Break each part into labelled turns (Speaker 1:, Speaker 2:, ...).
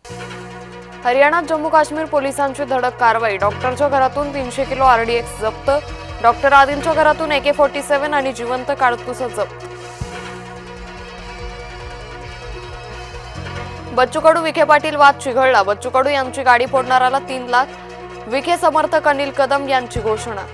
Speaker 1: हरियाणात जम्मू काश्मीर पोलिसांची धडक कारवाई। डॉक्टरच्या घरातून 300 किलो आरडीएक्स जप्त। डॉक्टर आदिलच्या घरातून AK-47 आणि जिवंत काडतुस जप्त। बच्चू कडू विखे पाटील वाद चिघळला। बच्चू कडू यांची गाडी फोडणाऱ्याला 3 लाख। विखे समर्थक अनिल कदम यांची घोषणा।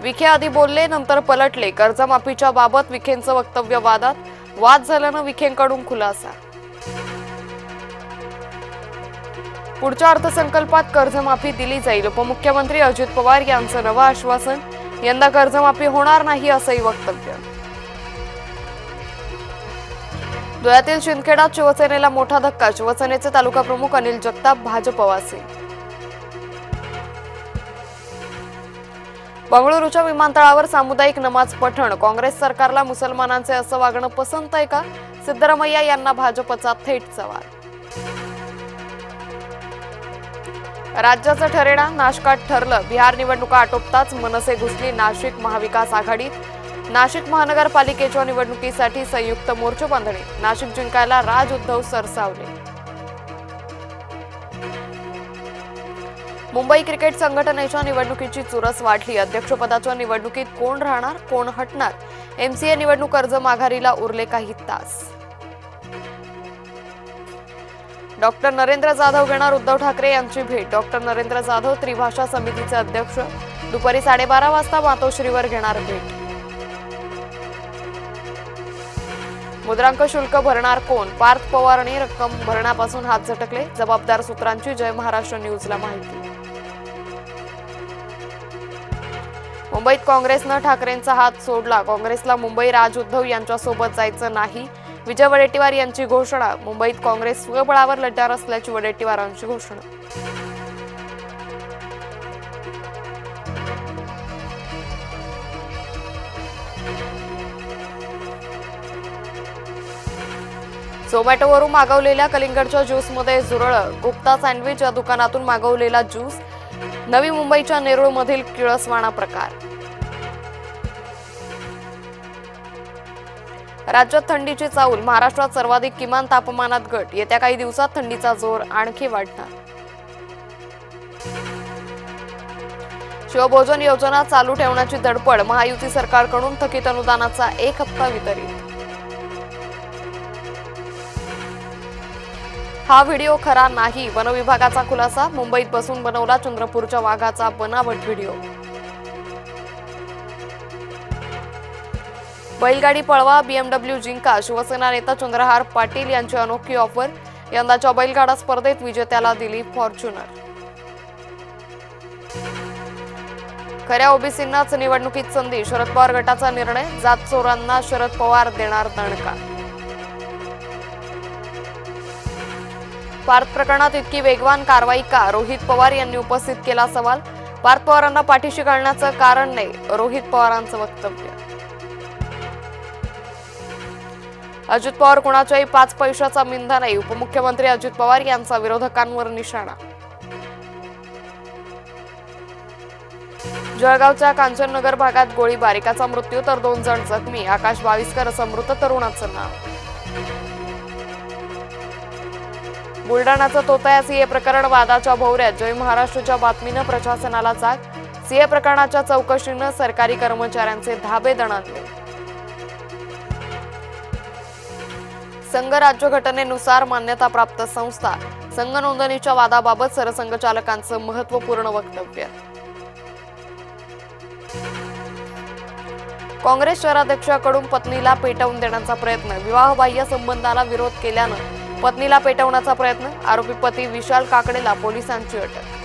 Speaker 1: विखे आधी बोलले नंतर पलटले। कर्जमाफीच्या बाबत विखेंचं वक्तव्य वादात। वाद झाल्यानं विखेंकडून खुलासा। पुढच्या अर्थसंकल्पात कर्जमाफी दिली जाईल। उपमुख्यमंत्री अजित पवार यांचं नवं आश्वासन। यंदा कर्जमाफी होणार नाही असंही वक्तव्य। धुळ्यातील शिंदखेड्यात शिवसेनेला मोठा धक्का। शिवसेनेचे तालुका प्रमुख अनिल जगताप भाजपवासी। बंगळुरूच्या विमानतळावर सामुदायिक नमाज पठण। काँग्रेस सरकारला मुसलमानांचे असं वागणं पसंत आहे का? सिद्धरामय्या यांना भाजपचा थेट सवाल। राज्याचं ठरेना नाशकात ठरलं। बिहार निवडणुका आटोपताच मनसे घुसली नाशिक महाविकास आघाडीत। नाशिक महानगरपालिकेच्या निवडणुकीसाठी संयुक्त मोर्चा बांधणी। नाशिक जिंकायला राज उद्धव सरसावले। मुंबई क्रिकेट संघटनेच्या निवडणुकीची चुरस वाढली। अध्यक्षपदाच्या निवडणुकीत कोण राहणार कोण हटणार? MCA निवडणूक अर्ज माघारीला उरले काही तास। डॉक्टर नरेंद्र जाधव घेणार उद्धव ठाकरे यांची भेट। डॉक्टर नरेंद्र जाधव त्रिभाषा समितीचे अध्यक्ष दुपारी 12:30 वाजता मातोश्रीवर घेणार भेट। मुद्रांक शुल्क भरणार कोण? पार्थ पवारने रक्कम भरण्यापासून हात झटकले। जबाबदार सूत्रांची जय महाराष्ट्र न्यूजला माहिती। मुंबईत काँग्रेसनं ठाकरेंचा हात सोडला। काँग्रेसला मुंबई राज उद्धव यांच्यासोबत जायचं नाही। विजय वडेट्टीवार यांची घोषणा। मुंबईत काँग्रेस स्वबळावर लढणार असल्याची वडेट्टीवारांची घोषणा। झोमॅटोवरून मागवलेल्या कलिंगडच्या ज्यूसमध्ये झुरळ। गुप्ता सँडविच या दुकानातून मागवलेला ज्यूस। नवी मुंबईच्या नेरूळमधील किळसवाणा प्रकार। राज्यात थंडीची चाहूल। महाराष्ट्रात सर्वाधिक किमान तापमानात घट। येत्या काही दिवसात थंडीचा जोर आणखी वाढणार। शिवभोजन योजना चालू ठेवण्याची धडपड। महायुती सरकारकडून थकीत अनुदानाचा 1 हप्ता वितरित। हा व्हिडिओ खरा नाही। वन विभागाचा खुलासा। मुंबईत बसून बनवला चंद्रपूरच्या वाघाचा बनावट व्हिडिओ। बैलगाडी पळवा BMW जिंका। शिवसेना नेता चंद्रहार पाटील यांची अनोखी ऑफर। यंदाच्या बैलगाडा स्पर्धेत विजेत्याला दिली फॉर्च्युनर। खऱ्या ओबीसींनाच निवडणुकीत संधी। शरद पवार गटाचा निर्णय। जात चोरांना शरद पवार देणार दणका। पार्थ प्रकरणात इतकी वेगवान कारवाई का? रोहित पवार यांनी उपस्थित केला सवाल। पार्थ पवारांना पाठीशी घालण्याचं कारण नाही, रोहित पवारांचं वक्तव्य। अजित पवार कुणाच्याही 5 पैशाचा मिंधा नाही। उपमुख्यमंत्री अजित पवार यांचा विरोधकांवर निशाणा। जळगावच्या कांचननगर भागात गोळीबार। एकाचा मृत्यू तर 2 जण जखमी। आकाश बाविस्कर असं मृत तरुणाचं नाव। बुलडाणाचं तोतया सीए प्रकरण वादाच्या भोवऱ्यात। जय महाराष्ट्राच्या बातमीनं प्रशासनाला जाग। सीए प्रकरणाच्या चौकशीनं सरकारी कर्मचाऱ्यांचे धाबे दणाणले। संघ राज्यघटनेनुसार मान्यताप्राप्त संस्था। संघ नोंदणीच्या वादाबाबत सरसंघचालकांचं महत्त्वपूर्ण वक्तव्य। काँग्रेस शहराध्यक्षाकडून पत्नीला पेटवून देण्याचा प्रयत्न। विवाहबाह्य संबंधाला विरोध केल्यानं पत्नीला पेटवण्याचा प्रयत्न। आरोपी पती विशाल काकडेला पोलिसांची अटक।